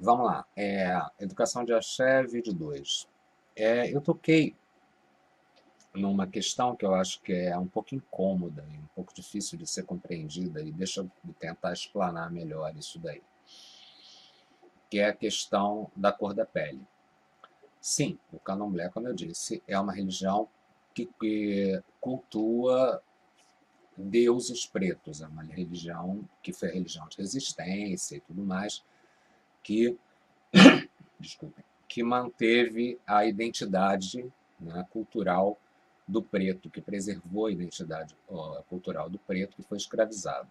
Vamos lá. Educação de Axé, vídeo 2. Eu toquei numa questão que eu acho que é um pouco incômoda e um pouco difícil de ser compreendida, e deixa eu tentar explanar melhor isso daí, que é a questão da cor da pele. Sim, o candomblé, como eu disse, é uma religião que cultua deuses pretos, é uma religião que foi religião de resistência e tudo mais, que, desculpem, que manteve a identidade, né, cultural do preto, que preservou a identidade cultural do preto que foi escravizado.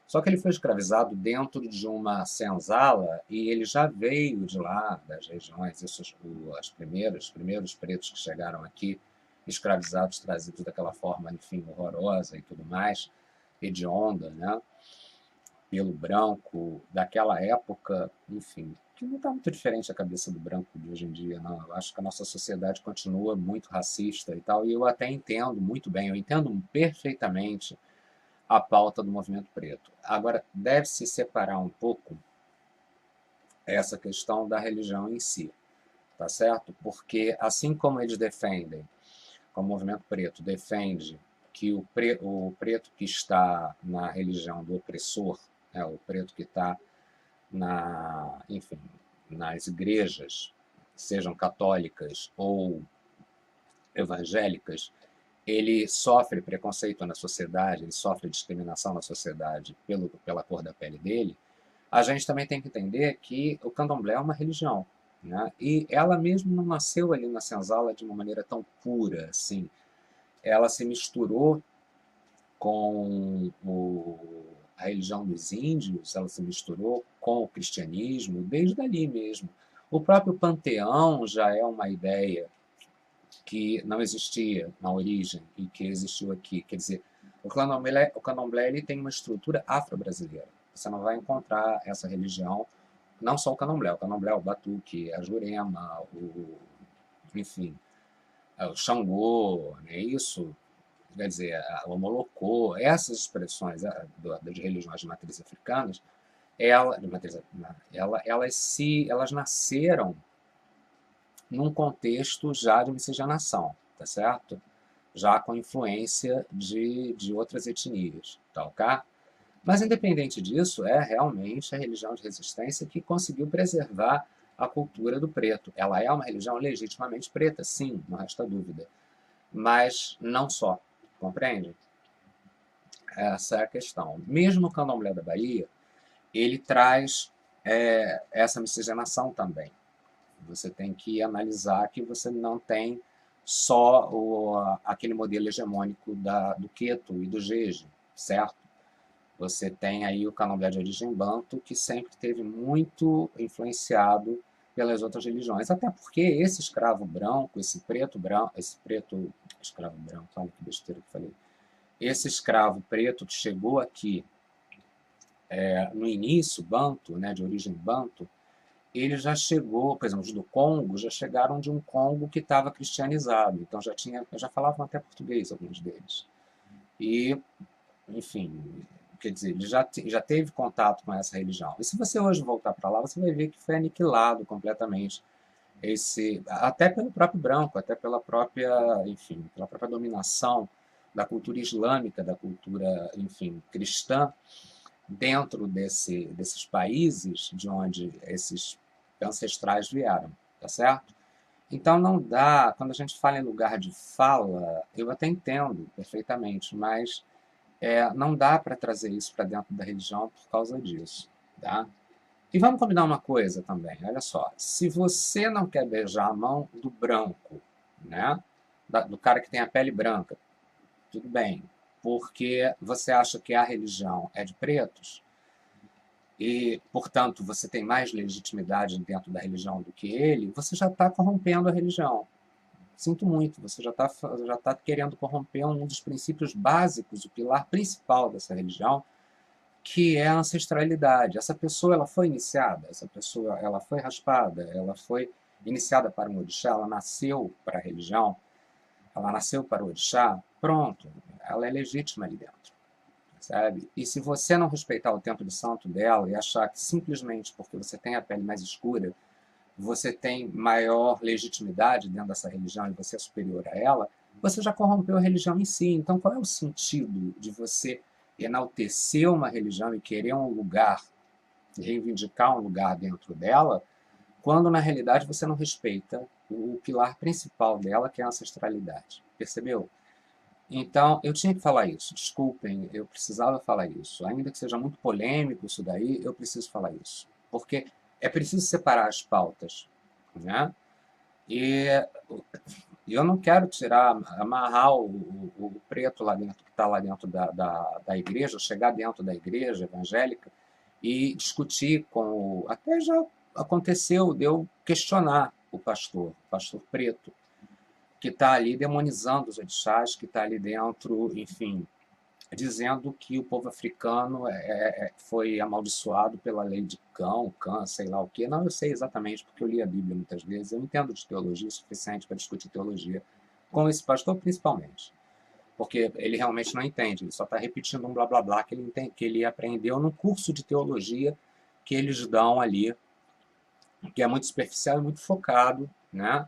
Só que ele foi escravizado dentro de uma senzala e ele já veio de lá, das regiões, os primeiros pretos que chegaram aqui, escravizados, trazidos daquela forma, enfim, horrorosa e tudo mais, hedionda, né? Pelo branco daquela época, enfim, que não está muito diferente da cabeça do branco de hoje em dia, não. Eu acho que a nossa sociedade continua muito racista e tal, e eu até entendo muito bem, eu entendo perfeitamente a pauta do movimento preto. Agora, deve-se separar um pouco essa questão da religião em si, tá certo? Porque assim como eles defendem, como o movimento preto defende que o preto que está na religião do opressor, né, o preto que está enfim, nas igrejas, sejam católicas ou evangélicas, ele sofre preconceito na sociedade, ele sofre discriminação na sociedade pela cor da pele dele. A gente também tem que entender que o candomblé é uma religião, né? E ela mesmo não nasceu ali na senzala de uma maneira tão pura assim. Ela se misturou com a religião dos índios, ela se misturou com o cristianismo, desde ali mesmo. O próprio panteão já é uma ideia que não existia na origem e que existiu aqui. Quer dizer, o candomblé ele tem uma estrutura afro-brasileira. Você não vai encontrar essa religião, não só o candomblé, o batuque, a jurema, enfim, o Xangô, né, isso, quer dizer, o Molocô, essas expressões de religiões de matriz africanas, elas nasceram num contexto já de miscigenação, tá certo? Já com influência de outras etnias, tá ok? Mas, independente disso, é realmente a religião de resistência que conseguiu preservar a cultura do preto. Ela é uma religião legitimamente preta, sim, não resta dúvida. Mas não só, compreende? Essa é a questão. Mesmo o candomblé da Bahia, ele traz essa miscigenação também. Você tem que analisar que você não tem só aquele modelo hegemônico do Queto e do Jeje, certo? Você tem aí o candomblé de origem banto, que sempre teve muito influenciado pelas outras religiões, até porque esse escravo branco, esse preto escravo branco, olha que besteira que eu falei, esse escravo preto que chegou aqui no início, banto, né, de origem banto, ele já chegou, por exemplo, os do Congo já chegaram de um Congo que estava cristianizado, então já falavam até português alguns deles. E, enfim, quer dizer, ele já teve contato com essa religião. E se você hoje voltar para lá, você vai ver que foi aniquilado completamente até pelo próprio branco, até pela própria, enfim, pela própria dominação da cultura islâmica, da cultura, enfim, cristã, dentro desses países de onde esses ancestrais vieram, tá certo? Então não dá, quando a gente fala em lugar de fala, eu até entendo perfeitamente, mas não dá para trazer isso para dentro da religião por causa disso, tá? E vamos combinar uma coisa também, olha só, se você não quer beijar a mão do branco, né, do cara que tem a pele branca, tudo bem, porque você acha que a religião é de pretos, e, portanto, você tem mais legitimidade dentro da religião do que ele, você já está corrompendo a religião. Sinto muito, você já tá querendo corromper um dos princípios básicos, o pilar principal dessa religião, que é a ancestralidade. Essa pessoa ela foi iniciada, essa pessoa ela foi raspada, ela foi iniciada para um orixá, ela nasceu para a religião, ela nasceu para o orixá, pronto, ela é legítima ali dentro, sabe? E se você não respeitar o tempo de santo dela e achar que simplesmente porque você tem a pele mais escura, você tem maior legitimidade dentro dessa religião e você é superior a ela, você já corrompeu a religião em si. Então, qual é o sentido de você enaltecer uma religião e querer um lugar, reivindicar um lugar dentro dela, quando na realidade você não respeita o pilar principal dela, que é a ancestralidade? Percebeu? Então, eu tinha que falar isso. Desculpem, eu precisava falar isso. Ainda que seja muito polêmico isso daí, eu preciso falar isso. Porque é preciso separar as pautas, né? E eu não quero tirar, amarrar o preto lá dentro, que está lá dentro da igreja, chegar dentro da igreja evangélica e discutir com o... Até já aconteceu de eu questionar o pastor preto, que está ali demonizando os orixás, que está ali dentro, enfim, dizendo que o povo africano foi amaldiçoado pela lei de Cã, sei lá o quê. Não, eu sei exatamente, porque eu li a Bíblia muitas vezes, eu entendo de teologia o suficiente para discutir teologia com esse pastor, principalmente. Porque ele realmente não entende, ele só está repetindo um blá blá blá que ele aprendeu no curso de teologia que eles dão ali, que é muito superficial e muito focado, né,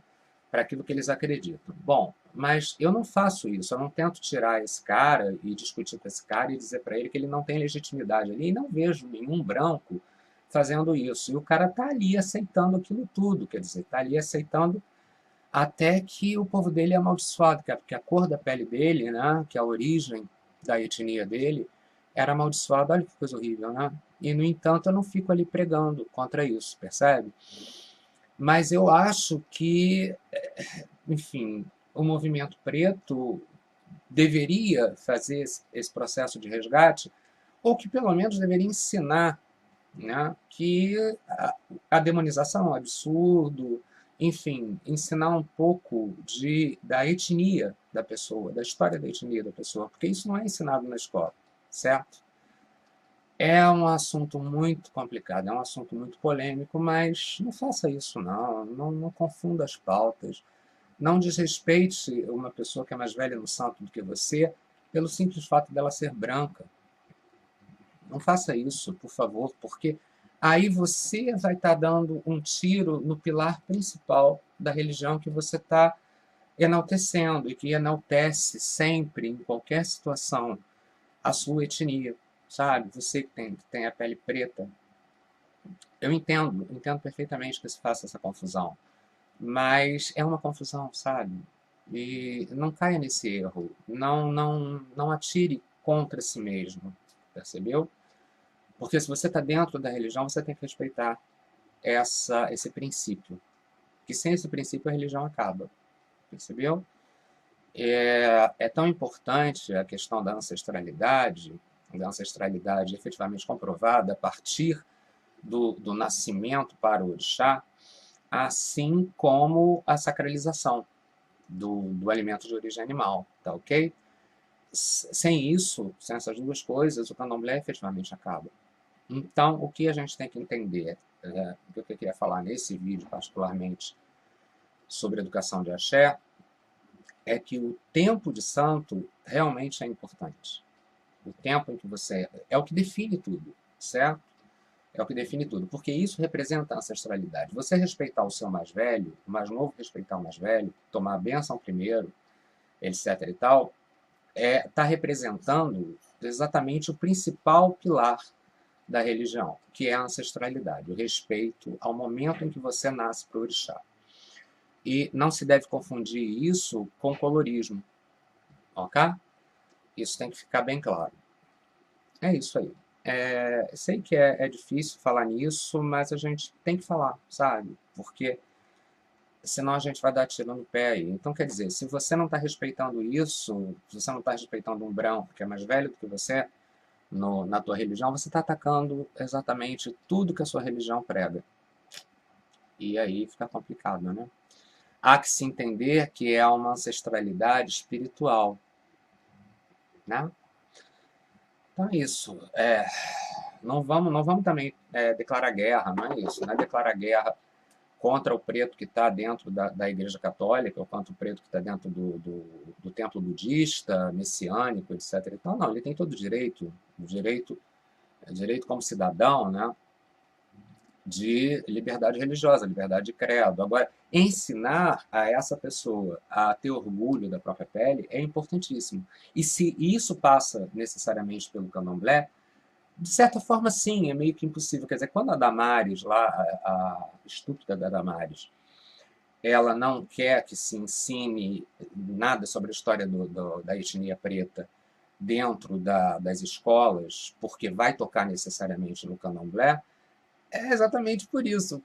para aquilo que eles acreditam. Bom, mas eu não faço isso, eu não tento tirar esse cara e discutir com esse cara e dizer para ele que ele não tem legitimidade ali, e não vejo nenhum branco fazendo isso. E o cara está ali aceitando aquilo tudo, quer dizer, está ali aceitando até que o povo dele é amaldiçoado, que a cor da pele dele, né, que a origem da etnia dele, era amaldiçoada. Olha que coisa horrível, né? E, no entanto, eu não fico ali pregando contra isso, percebe? Mas eu acho que, enfim, o movimento preto deveria fazer esse processo de resgate, ou que pelo menos deveria ensinar, né, que a demonização é um absurdo, enfim, ensinar um pouco da etnia da pessoa, da história da etnia da pessoa, porque isso não é ensinado na escola, certo? É um assunto muito complicado, é um assunto muito polêmico, mas não faça isso não confunda as pautas, não desrespeite uma pessoa que é mais velha no santo do que você pelo simples fato dela ser branca. Não faça isso, por favor, porque aí você vai estar dando um tiro no pilar principal da religião que você está enaltecendo e que enaltece sempre, em qualquer situação, a sua etnia, sabe? Você que tem a pele preta. Eu entendo perfeitamente que se faça essa confusão, mas é uma confusão, sabe? E não caia nesse erro, não atire contra si mesmo, percebeu? Porque se você está dentro da religião, você tem que respeitar esse princípio. Que sem esse princípio a religião acaba. Percebeu? É tão importante a questão da ancestralidade efetivamente comprovada a partir do nascimento para o orixá, assim como a sacralização do alimento de origem animal. Tá ok? Sem isso, sem essas duas coisas, o candomblé efetivamente acaba. Então, o que a gente tem que entender, o que eu queria falar nesse vídeo, particularmente, sobre educação de axé, é que o tempo de santo realmente é importante. O tempo em que você... É o que define tudo, certo? É o que define tudo, porque isso representa a ancestralidade. Você respeitar o seu mais velho, o mais novo respeitar o mais velho, tomar a bênção primeiro, etc e tal, está representando exatamente o principal pilar da religião, que é a ancestralidade, o respeito ao momento em que você nasce para o orixá. E não se deve confundir isso com colorismo, ok? Isso tem que ficar bem claro. É isso aí. Sei que é difícil falar nisso, mas a gente tem que falar, sabe? Porque senão a gente vai dar tiro no pé aí. Então, quer dizer, se você não está respeitando isso, se você não está respeitando um branco que é mais velho do que você, na tua religião, você está atacando exatamente tudo que a sua religião prega. E aí fica complicado, né? Há que se entender que é uma ancestralidade espiritual, né? Então é isso. Não vamos também declarar guerra, não é isso. Não é declarar guerra contra o preto que está dentro da Igreja Católica, ou contra o preto que está dentro do templo budista, messiânico, etc. Então, não, ele tem todo o direito direito como cidadão, né, de liberdade religiosa, liberdade de credo. Agora, ensinar a essa pessoa a ter orgulho da própria pele é importantíssimo. E se isso passa necessariamente pelo candomblé, de certa forma, sim, é meio que impossível. Quer dizer, quando a Damares, lá, a estúpida da Damares, ela não quer que se ensine nada sobre a história da etnia preta dentro das escolas, porque vai tocar necessariamente no candomblé, é exatamente por isso.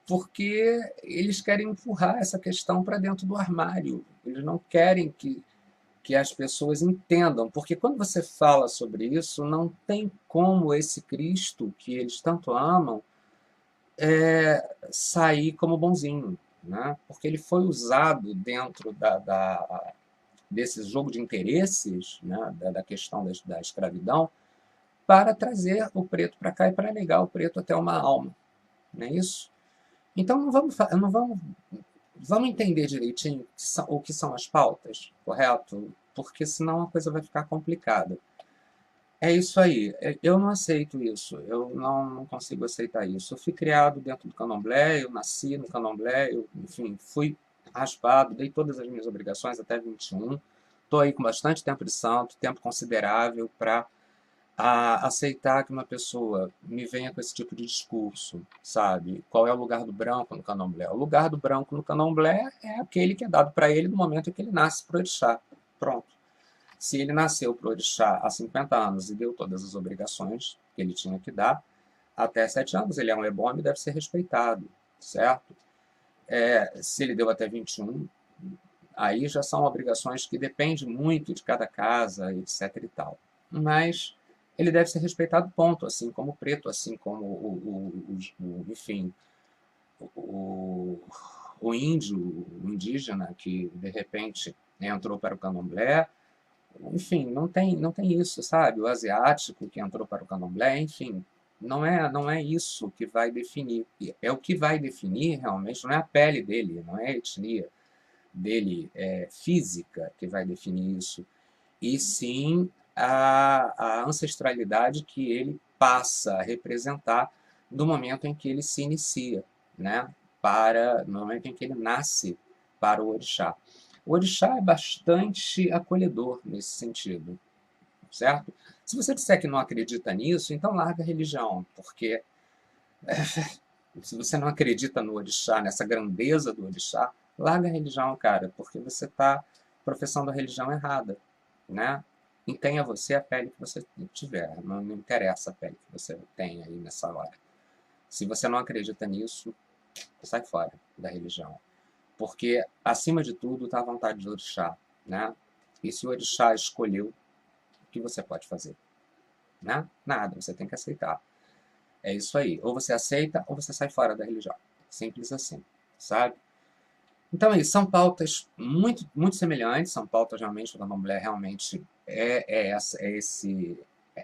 Porque eles querem empurrar essa questão para dentro do armário. Eles não querem que as pessoas entendam, porque quando você fala sobre isso, não tem como esse Cristo que eles tanto amam sair como bonzinho, né? Porque ele foi usado dentro desse jogo de interesses, né? da questão da escravidão, para trazer o preto para cá e para negar o preto até uma alma, não é isso? Então vamos entender direitinho o que são as pautas, correto? Porque senão a coisa vai ficar complicada. É isso aí. Eu não aceito isso. Eu não consigo aceitar isso. Eu fui criado dentro do candomblé, eu nasci no candomblé, eu, enfim, fui raspado, dei todas as minhas obrigações até 21. Estou aí com bastante tempo de santo, tempo considerável para aceitar que uma pessoa me venha com esse tipo de discurso, sabe? Qual é o lugar do branco no candomblé? O lugar do branco no candomblé é aquele que é dado para ele no momento em que ele nasce para o orixá. Pronto. Se ele nasceu para o orixá há 50 anos e deu todas as obrigações que ele tinha que dar, até 7 anos ele é um ebome e deve ser respeitado, certo? Se ele deu até 21, aí já são obrigações que dependem muito de cada casa, etc e tal. Mas ele deve ser respeitado, ponto, assim como o preto, assim como enfim, o, o índio, o indígena que de repente entrou para o candomblé, enfim, não tem isso, sabe? O asiático que entrou para o candomblé, enfim, não é isso que vai definir. É o que vai definir realmente, não é a pele dele, não é a etnia dele física que vai definir isso, e sim a ancestralidade que ele passa a representar no momento em que ele se inicia, né? No momento em que ele nasce para o orixá. O orixá é bastante acolhedor nesse sentido, certo? Se você disser que não acredita nisso, então larga a religião, porque se você não acredita no orixá, nessa grandeza do orixá, larga a religião, cara, porque você está professando a religião errada, né? E tenha você a pele que você tiver, não interessa a pele que você tem aí nessa hora. Se você não acredita nisso, sai fora da religião. Porque, acima de tudo, está a vontade do orixá, né? E se o orixá escolheu, o que você pode fazer? Né? Nada, você tem que aceitar. É isso aí. Ou você aceita, ou você sai fora da religião. Simples assim, sabe? Então é isso. São pautas muito, muito semelhantes. São pautas realmente, o candomblé realmente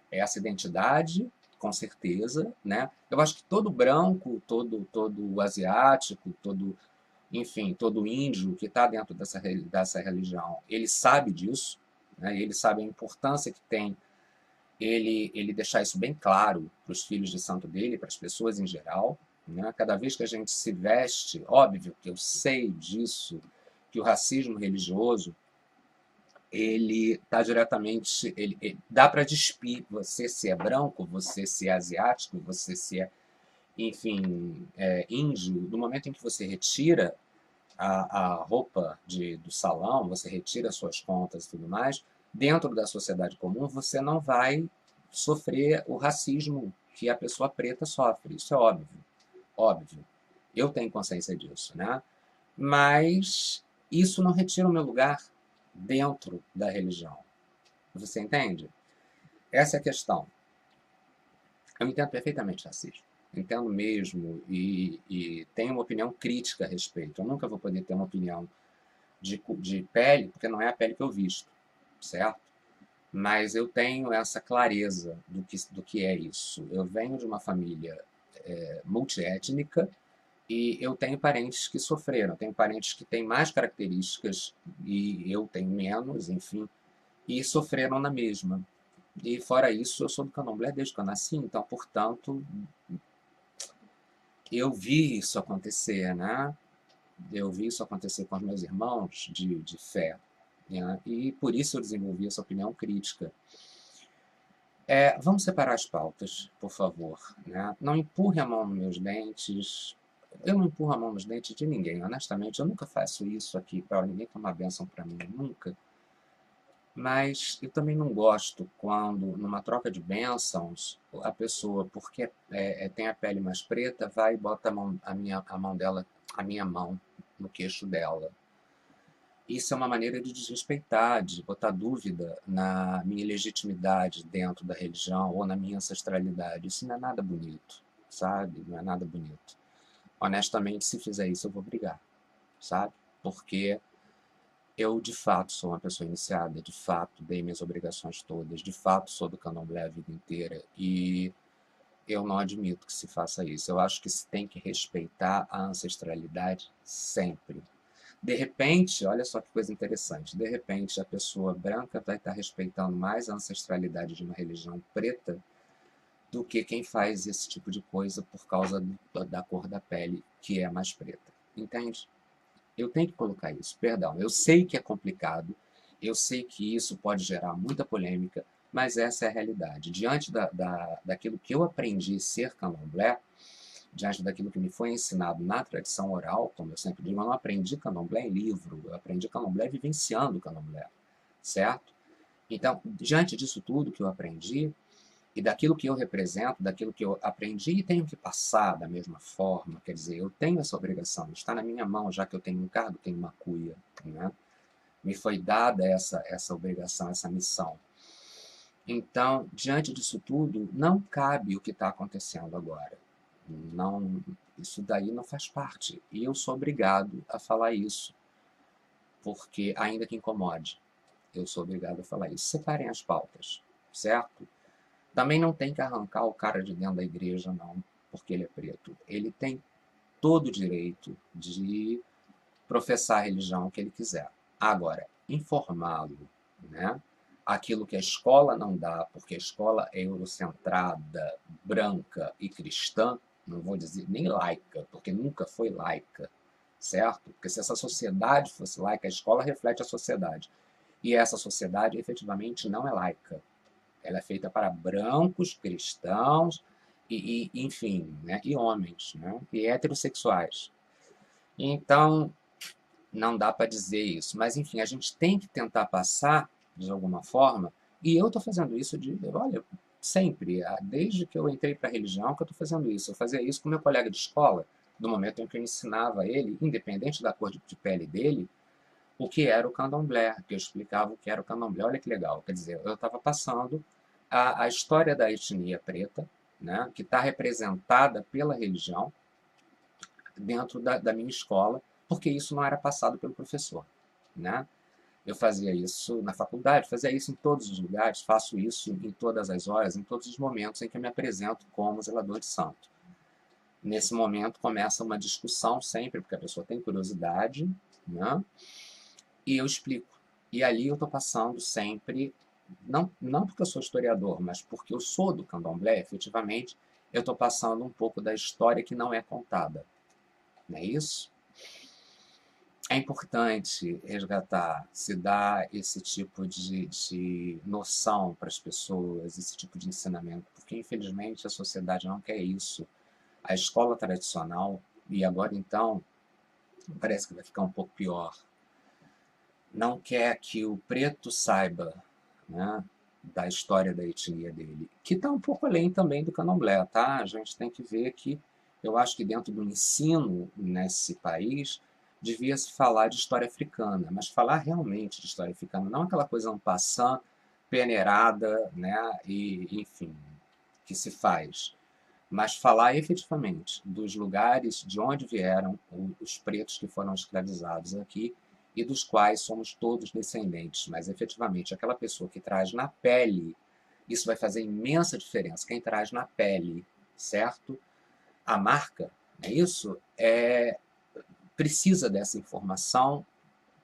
essa identidade, com certeza, né? Eu acho que todo branco, todo asiático, enfim, todo índio que está dentro dessa religião, ele sabe disso, né? Ele sabe a importância que tem ele deixar isso bem claro para os filhos de santo dele, para as pessoas em geral, né? Cada vez que a gente se veste, óbvio que eu sei disso, que o racismo religioso ele está diretamente, ele dá para despir você se é branco, você se é asiático, você se é, enfim, índio, do momento em que você retira a roupa do salão, você retira suas contas e tudo mais, dentro da sociedade comum, você não vai sofrer o racismo que a pessoa preta sofre. Isso é óbvio. Óbvio. Eu tenho consciência disso, né? Mas isso não retira o meu lugar dentro da religião. Você entende? Essa é a questão. Eu entendo perfeitamente racismo. Entendo mesmo e tenho uma opinião crítica a respeito. Eu nunca vou poder ter uma opinião de pele, porque não é a pele que eu visto, certo? Mas eu tenho essa clareza do que é isso. Eu venho de uma família multiétnica e eu tenho parentes que sofreram, tenho parentes que têm mais características e eu tenho menos, enfim, e sofreram na mesma. E fora isso, eu sou do candomblé desde que eu nasci, então, portanto, eu vi isso acontecer, né? Eu vi isso acontecer com os meus irmãos de fé, né? E por isso eu desenvolvi essa opinião crítica. Vamos separar as pautas, por favor, né? Não empurre a mão nos meus dentes. Eu não empurro a mão nos dentes de ninguém, honestamente. Eu nunca faço isso aqui para ninguém tomar bênção para mim, nunca. Mas eu também não gosto quando, numa troca de bênçãos, a pessoa, porque tem a pele mais preta, vai e bota a mão dela, a minha mão no queixo dela. Isso é uma maneira de desrespeitar, de botar dúvida na minha legitimidade dentro da religião ou na minha ancestralidade. Isso não é nada bonito, sabe? Não é nada bonito. Honestamente, se fizer isso, eu vou brigar, sabe? Porque eu, de fato, sou uma pessoa iniciada, de fato, dei minhas obrigações todas, de fato, sou do candomblé a vida inteira e eu não admito que se faça isso. Eu acho que se tem que respeitar a ancestralidade sempre. De repente, olha só que coisa interessante, de repente a pessoa branca vai estar respeitando mais a ancestralidade de uma religião preta do que quem faz esse tipo de coisa por causa da cor da pele, que é mais preta. Entende? Eu tenho que colocar isso, perdão. Eu sei que é complicado, eu sei que isso pode gerar muita polêmica, mas essa é a realidade. Diante daquilo que eu aprendi ser candomblé, diante daquilo que me foi ensinado na tradição oral, como eu sempre digo, eu não aprendi candomblé em livro, eu aprendi candomblé vivenciando candomblé, certo? Então, diante disso tudo que eu aprendi, e daquilo que eu represento, daquilo que eu aprendi e tenho que passar da mesma forma, quer dizer, eu tenho essa obrigação, está na minha mão, já que eu tenho um cargo, tenho uma cuia, né? Me foi dada essa obrigação, essa missão. Então, diante disso tudo, não cabe o que está acontecendo agora. Não, isso daí não faz parte. E eu sou obrigado a falar isso, porque, ainda que incomode, eu sou obrigado a falar isso. Separem as pautas, certo? Também não tem que arrancar o cara de dentro da igreja, não, porque ele é preto. Ele tem todo o direito de professar a religião que ele quiser. Agora, informá-lo, né? Aquilo que a escola não dá, porque a escola é eurocentrada, branca e cristã, não vou dizer nem laica, porque nunca foi laica, certo? Porque se essa sociedade fosse laica, a escola reflete a sociedade. E essa sociedade efetivamente não é laica. Ela é feita para brancos, cristãos enfim, né? E homens, né? E heterossexuais. Então, não dá para dizer isso. Mas, enfim, a gente tem que tentar passar, de alguma forma, e eu estou fazendo isso olha, sempre, desde que eu entrei para a religião, que eu estou fazendo isso. Eu fazia isso com meu colega de escola, do momento em que eu ensinava ele, independente da cor de pele dele, o que era o candomblé, que eu explicava o que era o candomblé. Olha que legal, quer dizer, eu estava passando a história da etnia preta, né, que está representada pela religião dentro da minha escola, porque isso não era passado pelo professor, né? Eu fazia isso na faculdade, fazia isso em todos os lugares, faço isso em todas as horas, em todos os momentos em que eu me apresento como zelador de santo. Nesse momento começa uma discussão sempre, porque a pessoa tem curiosidade, né? E eu explico. E ali eu estou passando sempre, não porque eu sou historiador, mas porque eu sou do candomblé, efetivamente, eu estou passando um pouco da história que não é contada. Não é isso? É importante resgatar, se dar esse tipo de noção para as pessoas, esse tipo de ensinamento, porque infelizmente a sociedade não quer isso. A escola tradicional, e agora então, parece que vai ficar um pouco pior, não quer que o preto saiba, né, da história da etnia dele, que está um pouco além também do candomblé, tá? A gente tem que ver que eu acho que dentro do ensino nesse país devia se falar de história africana, mas falar realmente de história africana, não aquela coisa en passant, peneirada, né, e enfim, que se faz, mas falar efetivamente dos lugares de onde vieram os pretos que foram escravizados aqui e dos quais somos todos descendentes, mas efetivamente aquela pessoa que traz na pele, isso vai fazer imensa diferença. Quem traz na pele, certo? A marca, é isso? Precisa dessa informação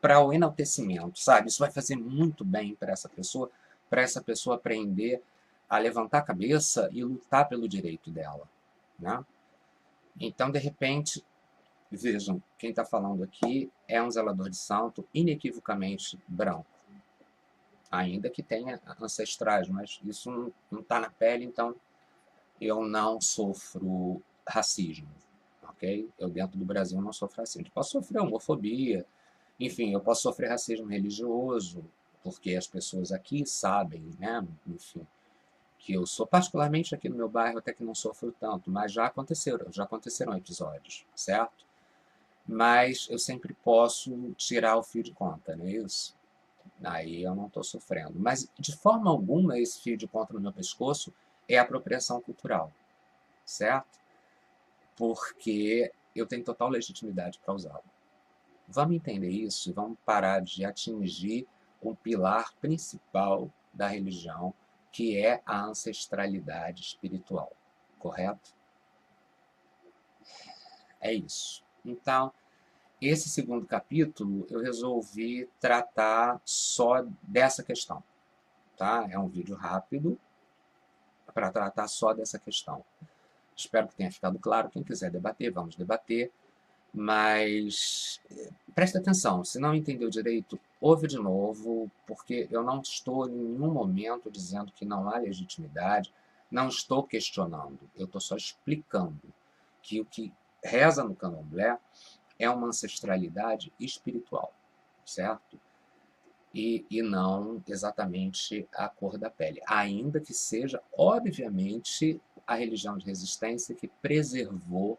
para o enaltecimento, sabe? Isso vai fazer muito bem para essa pessoa, para essa pessoa aprender a levantar a cabeça e lutar pelo direito dela, né? Então, de repente, vejam, quem está falando aqui é um zelador de santo inequivocamente branco, ainda que tenha ancestrais, mas isso não está na pele, então eu não sofro racismo, ok? Eu dentro do Brasil não sofro racismo. Eu posso sofrer homofobia, enfim, eu posso sofrer racismo religioso, porque as pessoas aqui sabem, né? Enfim, que eu sou, particularmente aqui no meu bairro, até que não sofro tanto, mas já aconteceram episódios, certo? Mas eu sempre posso tirar o fio de conta, não é isso? Aí eu não estou sofrendo. Mas, de forma alguma, esse fio de conta no meu pescoço é apropriação cultural, certo? Porque eu tenho total legitimidade para usá-lo. Vamos entender isso e vamos parar de atingir o pilar principal da religião, que é a ancestralidade espiritual, correto? É isso. Então, esse segundo capítulo eu resolvi tratar só dessa questão, tá? É um vídeo rápido para tratar só dessa questão. Espero que tenha ficado claro. Quem quiser debater, vamos debater. Mas preste atenção, se não entendeu direito, ouve de novo, porque eu não estou em nenhum momento dizendo que não há legitimidade, não estou questionando, eu estou só explicando que o que reza no candomblé é uma ancestralidade espiritual, certo? E não exatamente a cor da pele, ainda que seja, obviamente, a religião de resistência que preservou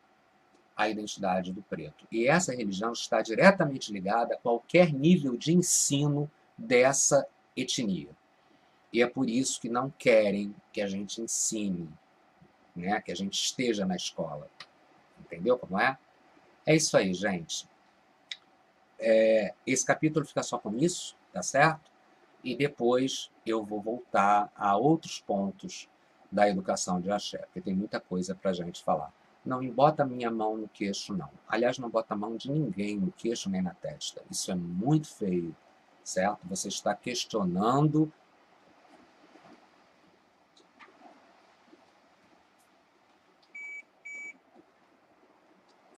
a identidade do preto. E essa religião está diretamente ligada a qualquer nível de ensino dessa etnia. E é por isso que não querem que a gente ensine, né? Que a gente esteja na escola. Entendeu como é? É isso aí, gente. Esse capítulo fica só com isso, tá certo? E depois eu vou voltar a outros pontos da educação de axé, porque tem muita coisa para a gente falar. Não bota a minha mão no queixo, não. Aliás, não bota a mão de ninguém no queixo nem na testa. Isso é muito feio, certo? Você está questionando